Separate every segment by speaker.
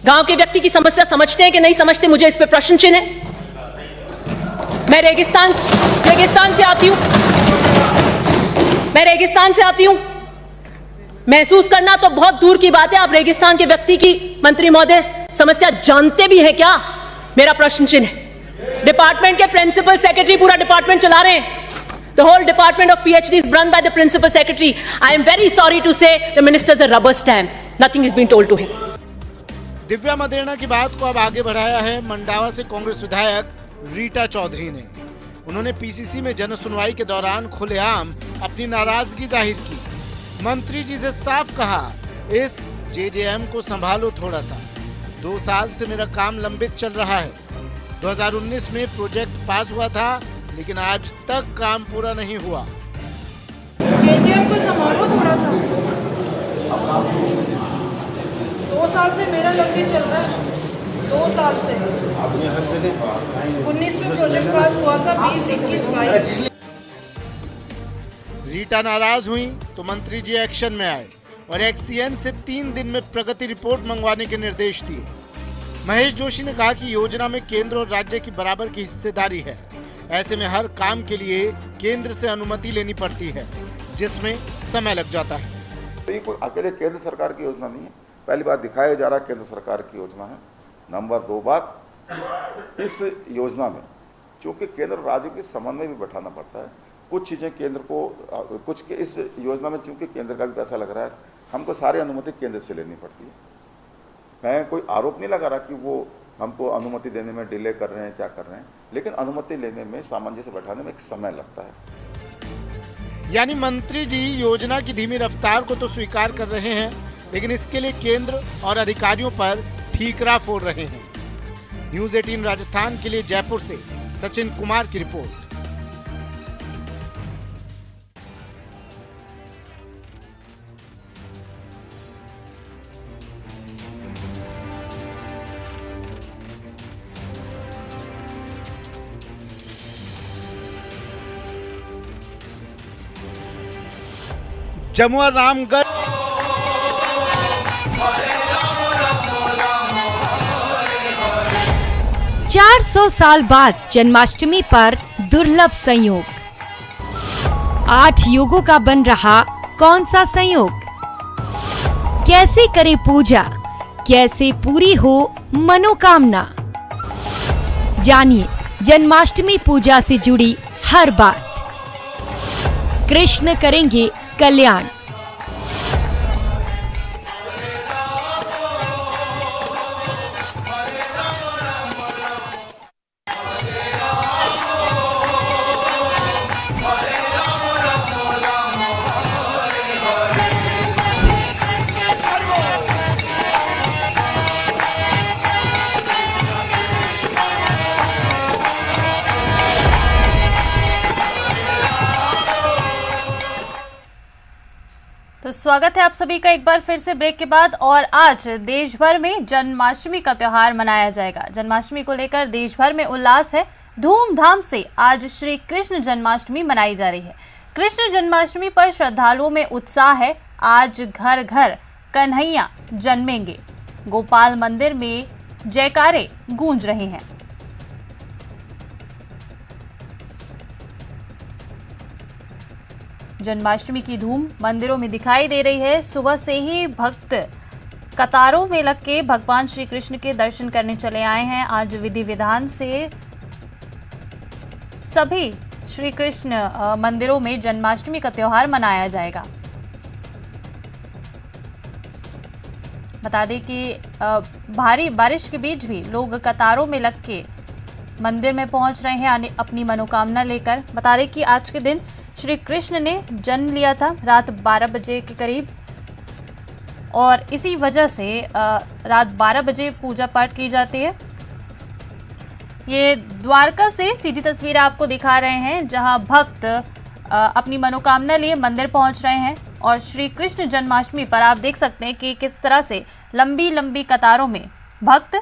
Speaker 1: गांव के व्यक्ति की समस्या समझते हैं कि नहीं समझते, मुझे इस पे प्रश्न चिन्ह है। मैं रेगिस्तान से आती हूं। महसूस करना तो बहुत दूर की बात है, आप रेगिस्तान के व्यक्ति की मंत्री महोदय समस्या जानते भी हैं क्या? मेरा प्रश्न चिन्ह है। डिपार्टमेंट के प्रिंसिपल सेक्रेटरी पूरा डिपार्टमेंट चला रहे हैं। The whole department of PhD is run by the principal secretary. I am very sorry to say the minister is a rubber stamp. Nothing is being told to him.
Speaker 2: Divya Maderna की बात को अब आगे बढ़ाया है मंडावा से कांग्रेस विधायक रीटा चौधरी ने। उन्होंने पीसीसी में जन सुनवाई के दौरान खुलेआम अपनी नाराजगी जाहिर की। मंत्री जी से साफ कहा, इस जेजेएम को संभालो थोड़ा सा। 2 साल से मेरा काम लंबित चल रहा है। 2019 में प्रोजेक्ट पास हुआ था, लेकिन आज तक काम पूरा नहीं हुआ।
Speaker 3: जेजेएम को संभालो थोड़ा सा। 2 साल से मेरा लंबित चल रहा है। 2 साल से 19 में प्रोजेक्ट पास हुआ था, 20, 21, 22।
Speaker 2: रीटा नाराज हुई तो मंत्री जी एक्शन में आए और एक्सीएन से 3 दिन में प्रगति रिपोर्ट मंगवाने के निर्देश दिए। महेश जोशी ने कहा कि योजना में केंद्र और राज्य की बराबर की हिस्सेदारी है। ऐसे में हर काम के लिए केंद्र से अनुमति लेनी पड़ती है, जिसमें समय लग जाता है।
Speaker 4: तो ये कोई अकेले केंद्र सरकार की योजना नहीं है। पहली बात दिखाया जा रहा है केंद्र सरकार की योजना है। नंबर 2 बात, इस योजना में चूंकि केंद्र और राज्य के समन्वय भी बैठाना पड़ता है। कुछ चीज़ें केंद्र को, कुछ के इस योजना में चूंकि केंद्र का भी पैसा लग रहा है, हमको सारी अनुमति केंद्र से लेनी पड़ती है। मैं कोई आरोप नहीं लगा रहा कि वो हमको अनुमति देने में डिले कर रहे हैं, क्या कर रहे हैं, लेकिन अनुमति लेने में, सामंजस्य बैठाने में एक समय लगता है।
Speaker 2: यानी मंत्री जी योजना की धीमी रफ्तार को तो स्वीकार कर रहे हैं, लेकिन इसके लिए केंद्र और अधिकारियों पर ठीकरा फोड़ रहे हैं। न्यूज़ 18 राजस्थान के लिए जयपुर से सचिन कुमार की रिपोर्ट। जमुआ रामगढ़
Speaker 5: 400 साल बाद जन्माष्टमी पर दुर्लभ संयोग। 8 योगों का बन रहा कौन सा संयोग? कैसे करें पूजा, कैसे पूरी हो मनोकामना? जानिए जन्माष्टमी पूजा से जुड़ी हर बात। कृष्ण करेंगे कल्याण।
Speaker 6: तो स्वागत है आप सभी का एक बार फिर से ब्रेक के बाद। और आज देश भर में जन्माष्टमी का त्योहार मनाया जाएगा। जन्माष्टमी को लेकर देश भर में उल्लास है। धूमधाम से आज श्री कृष्ण जन्माष्टमी मनाई जा रही है। कृष्ण जन्माष्टमी पर श्रद्धालुओं में उत्साह है। आज घर घर कन्हैया जन्मेंगे। गोपाल मंदिर में जयकारे गूंज रहे हैं। जन्माष्टमी की धूम मंदिरों में दिखाई दे रही है। सुबह से ही भक्त कतारों में लग के भगवान श्री कृष्ण के दर्शन करने चले आए हैं। आज विधि विधान से सभी श्री कृष्ण मंदिरों में जन्माष्टमी का त्योहार मनाया जाएगा। बता दें कि भारी बारिश के बीच भी लोग कतारों में लग के मंदिर में पहुंच रहे हैं अपनी मनोकामना लेकर। बता दें कि आज के दिन श्री कृष्ण ने जन्म लिया था रात 12 बजे के करीब, और इसी वजह से रात 12 बजे पूजा पाठ की जाती है। ये द्वारका से सीधी तस्वीर आपको दिखा रहे हैं, जहां भक्त अपनी मनोकामना लिए मंदिर पहुंच रहे हैं। और श्री कृष्ण जन्माष्टमी पर आप देख सकते हैं कि किस तरह से लंबी लंबी कतारों में भक्त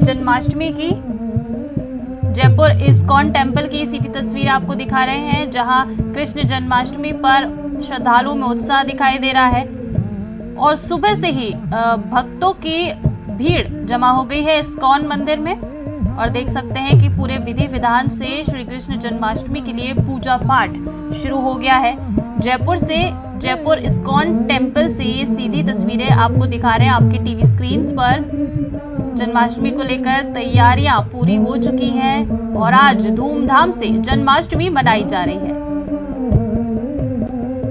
Speaker 6: जन्माष्टमी की जयपुर इस्कॉन टेम्पल की सीधी तस्वीर आपको दिखा रहे हैं, जहां कृष्ण जन्माष्टमी पर श्रद्धालुओं में उत्साह दिखाई दे रहा है और सुबह से ही भक्तों की भीड़ जमा हो गई है इस्कॉन मंदिर में। और देख सकते हैं कि पूरे विधि विधान से श्री कृष्ण जन्माष्टमी के लिए पूजा पाठ शुरू हो गया है। जयपुर इस्कॉन टेम्पल से ये सीधी तस्वीरें आपको दिखा रहे हैं आपके टीवी स्क्रीन पर। जन्माष्टमी को लेकर तैयारियां पूरी हो चुकी हैं और आज धूमधाम से जन्माष्टमी मनाई जा रही है।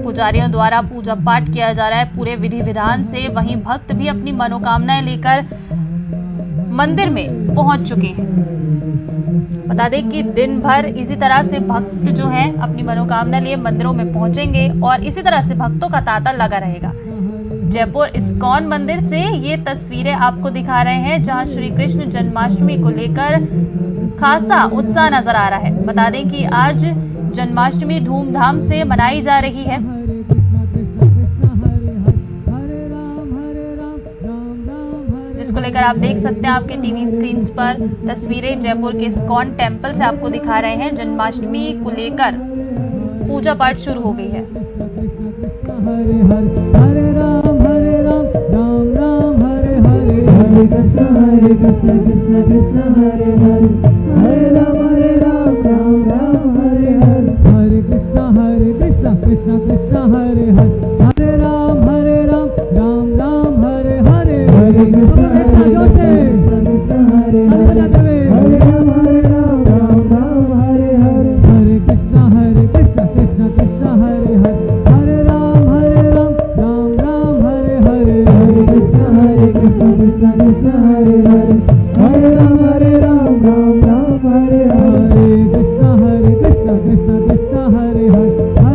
Speaker 6: पुजारियों द्वारा पूजा पाठ किया जा रहा है पूरे विधि विधान से। वहीं भक्त भी अपनी मनोकामनाएं लेकर मंदिर में पहुंच चुके हैं। बता दें कि दिन भर इसी तरह से भक्त जो हैं अपनी मनोकामना लिए मंदिरों में पहुंचेंगे और इसी तरह से भक्तों का तांता लगा रहेगा। जयपुर इस्कॉन मंदिर से ये तस्वीरें आपको दिखा रहे हैं, जहां श्री कृष्ण जन्माष्टमी को लेकर खासा उत्साह नजर आ रहा है। बता दें कि आज जन्माष्टमी धूमधाम से मनाई जा रही है। जिसको लेकर आप देख सकते हैं आपके टीवी स्क्रीन पर तस्वीरें जयपुर के इस्कॉन टेम्पल से आपको दिखा रहे हैं। जन्माष्टमी को लेकर पूजा पाठ शुरू हो गई है।
Speaker 7: हरे राम राम राम हरे हरे, हरे कृष्ण कृष्ण हरे हरे, हरे राम राम हरे हरे, हरे कृष्ण कृष्ण हरे हरे, हरे राम राम हरे हरे, हरे कृष्ण हरे हरे, हरे राम राम हरे हरे, हरे कृष्ण कृष्ण हरे हरे, हरे राम राम हरे हरे, हरे कृष्ण कृष्ण हरे हरे, हरे राम राम हरे हरे, हरे कृष्ण कृष्ण हरे हरे, हरे राम राम हरे हरे, हरे कृष्ण कृष्ण हरे हरे, हरे राम राम हरे हरे, हरे कृष्ण कृष्ण कृष्ण हरे हरे, हरे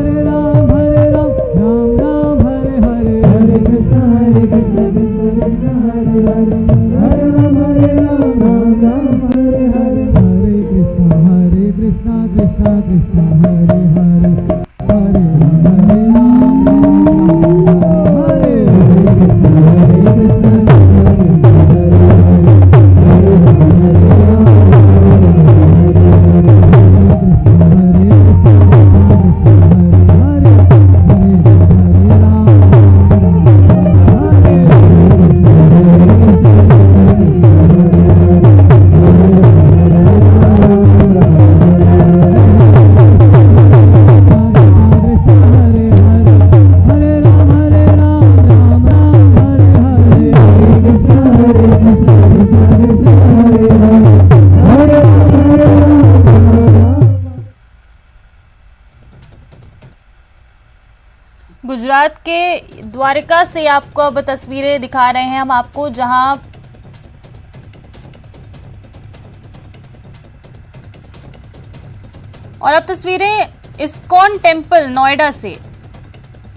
Speaker 7: गुजरात के द्वारका से आपको अब तस्वीरें दिखा रहे हैं हम आपको, जहां और अब तस्वीरें इस्कॉन टेम्पल नोएडा से,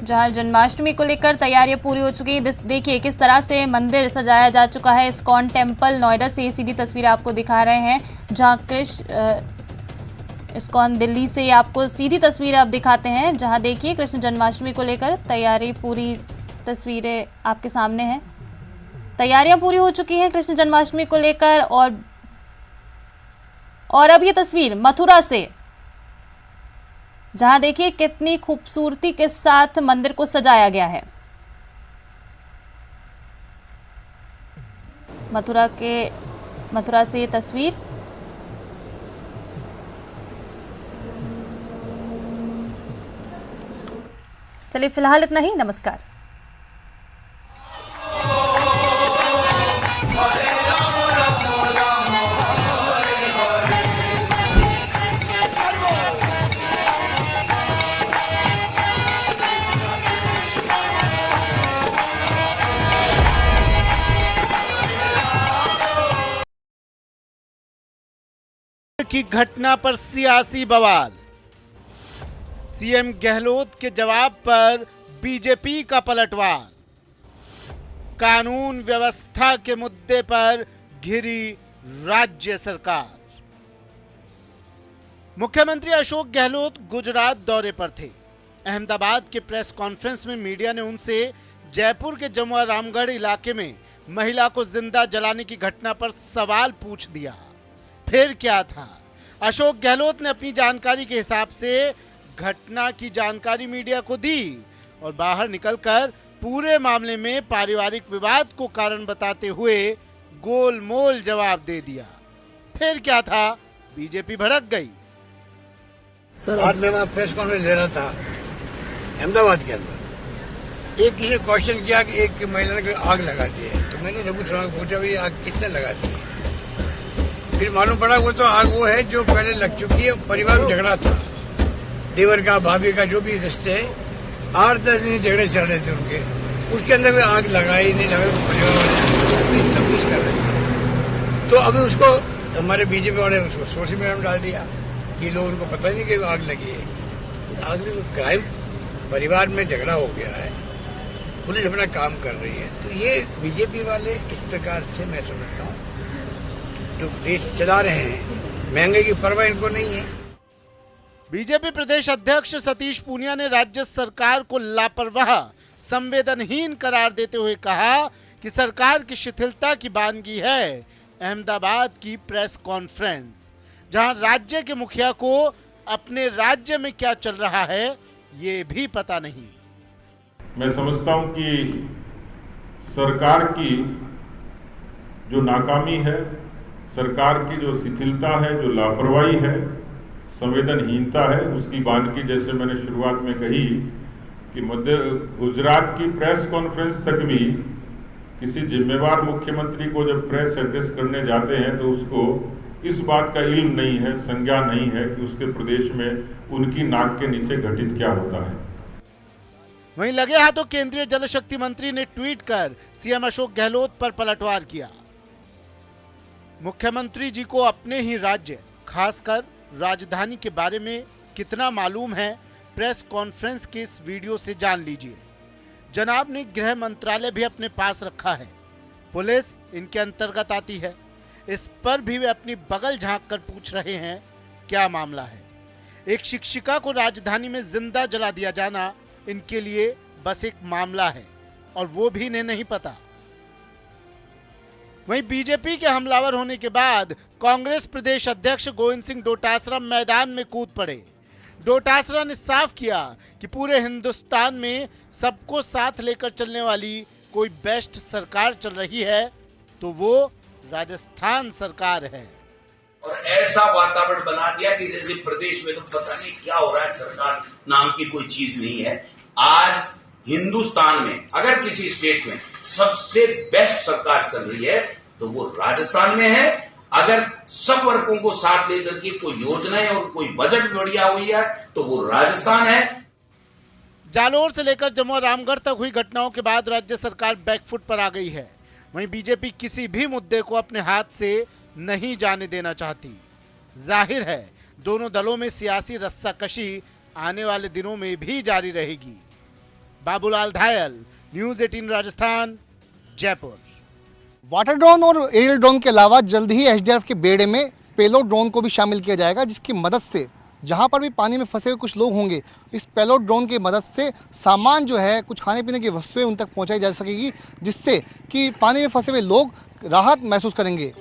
Speaker 7: जहां जन्माष्टमी को लेकर तैयारियां पूरी हो चुकी हैं। देखिए किस तरह से मंदिर सजाया जा चुका है। इस्कॉन टेम्पल नोएडा से ये सीधी तस्वीर आपको दिखा रहे हैं, जहां इस्कॉन दिल्ली से आपको सीधी तस्वीर आप दिखाते हैं, जहां देखिए कृष्ण जन्माष्टमी को लेकर तैयारी पूरी तस्वीरें आपके सामने हैं। तैयारियां पूरी हो चुकी हैं कृष्ण जन्माष्टमी को लेकर। और अब ये तस्वीर मथुरा से,
Speaker 6: जहां देखिए कितनी खूबसूरती के साथ मंदिर को सजाया गया है। मथुरा से ये तस्वीर। चलिए फिलहाल इतना ही, नमस्कार।
Speaker 2: की घटना पर सियासी बवाल। सीएम गहलोत के जवाब पर बीजेपी का पलटवार। कानून व्यवस्था के मुद्दे पर घिरी राज्य सरकार। मुख्यमंत्री अशोक गहलोत गुजरात दौरे पर थे। अहमदाबाद के प्रेस कॉन्फ्रेंस में मीडिया ने उनसे जयपुर के जमुआ रामगढ़ इलाके में महिला को जिंदा जलाने की घटना पर सवाल पूछ दिया। फिर क्या था? अशोक गहलोत ने अपनी जानकारी के हिसाब से घटना की जानकारी मीडिया को दी और बाहर निकलकर पूरे मामले में पारिवारिक विवाद को कारण बताते हुए गोलमोल जवाब दे दिया। फिर क्या था? बीजेपी भड़क गई।
Speaker 8: आज मैं वहाँ प्रेस कॉन्फ्रेंस ले रहा था अहमदाबाद के अंदर। एक किसी ने क्वेश्चन किया कि एक महिला ने आग लगा दी है, तो मैंने रघु शर्मा को पूछा भाई आग किसने लगा दी है? फिर मालूम पड़ा वो तो आग वो है जो पहले लग चुकी है। परिवार में झगड़ा था, देवर का भाभी का जो भी रिश्ते है, 8-10 दिन झगड़े चल रहे थे उनके। उसके अंदर कोई आग लगाई नहीं लगाई, तो परिवार वाले तफ्तीश कर रहे थे। तो अभी उसको हमारे बीजेपी वाले उसको सोशल मीडिया में डाल दिया कि लोग उनको पता नहीं कि आग लगी है। आग लगी क्राइम, परिवार में झगड़ा हो गया है, पुलिस अपना काम कर रही है। तो ये बीजेपी वाले इस प्रकार से मैं समझता हूँ जो देश चला रहे हैं, महंगाई की परवाह इनको नहीं है।
Speaker 2: बीजेपी प्रदेश अध्यक्ष सतीश पूनिया ने राज्य सरकार को लापरवाह, संवेदनहीन करार देते हुए कहा कि सरकार की शिथिलता की बानगी है अहमदाबाद की प्रेस कॉन्फ्रेंस, जहां राज्य के मुखिया को अपने राज्य में क्या चल रहा है ये भी पता नहीं।
Speaker 9: मैं समझता हूं कि सरकार की जो नाकामी है, सरकार की जो शिथिलता है, जो लापरवाही है, संवेदनहीनता है, उसकी बानगी जैसे मैंने शुरुआत में कही कि गुजरात की प्रेस कॉन्फ्रेंस तक भी किसी जिम्मेवार मुख्यमंत्री को जब प्रेस एड्रेस करने जाते हैं तो उसको इस बात का इल्म नहीं है, संज्ञान नहीं है कि उसके प्रदेश में उनकी नाक के नीचे घटित क्या होता है।
Speaker 2: वहीं लगे हाथों केंद्रीय जल शक्ति मंत्री ने ट्वीट कर सीएम अशोक गहलोत पर पलटवार किया। मुख्यमंत्री जी को अपने ही राज्य, खासकर राजधानी के बारे में कितना मालूम है, प्रेस कॉन्फ्रेंस के इस वीडियो से जान लीजिए। जनाब ने गृह मंत्रालय भी अपने पास रखा है, पुलिस इनके अंतर्गत आती है। इस पर भी वे अपनी बगल झांक कर पूछ रहे हैं क्या मामला है। एक शिक्षिका को राजधानी में जिंदा जला दिया जाना इनके लिए बस एक मामला है और वो भी इन्हें नहीं पता। वहीं बीजेपी के हमलावर होने के बाद कांग्रेस प्रदेश अध्यक्ष गोविंद सिंह डोटासरा मैदान में कूद पड़े। डोटासरा ने साफ किया कि पूरे हिंदुस्तान में सबको साथ लेकर चलने वाली कोई बेस्ट सरकार चल रही है तो वो राजस्थान सरकार है।
Speaker 10: और ऐसा वातावरण बना दिया कि जैसे प्रदेश में तो पता नहीं क्या हो रहा है, सरकार नाम की कोई चीज नहीं है। आज हिंदुस्तान में अगर किसी स्टेट में सबसे बेस्ट सरकार चल रही है तो वो राजस्थान में है। अगर सब वर्गों को साथ लेकर के कोई योजनाएं और कोई बजट बढ़िया हुई है तो वो राजस्थान है।
Speaker 2: जालोर से लेकर जमुआ रामगढ़ तक हुई घटनाओं के बाद राज्य सरकार बैकफुट पर आ गई है। वहीं बीजेपी किसी भी मुद्दे को अपने हाथ से नहीं जाने देना चाहती। जाहिर है दोनों दलों में सियासी रस्साकशी आने वाले दिनों में भी जारी रहेगी। Babulal Dhayal, news 18 Rajasthan, Jaipur.
Speaker 11: Water drone और एरियल ड्रोन के अलावा जल्द ही एसडीआरएफ के बेड़े में पेलोड ड्रोन को भी शामिल किया जाएगा, जिसकी मदद से जहां पर भी पानी में फंसे हुए कुछ लोग होंगे, इस पेलोड ड्रोन की मदद से सामान जो है, कुछ खाने पीने की वस्तुएं उन तक पहुंचाई जा सकेगी, जिससे कि पानी में फंसे हुए लोग राहत महसूस करेंगे।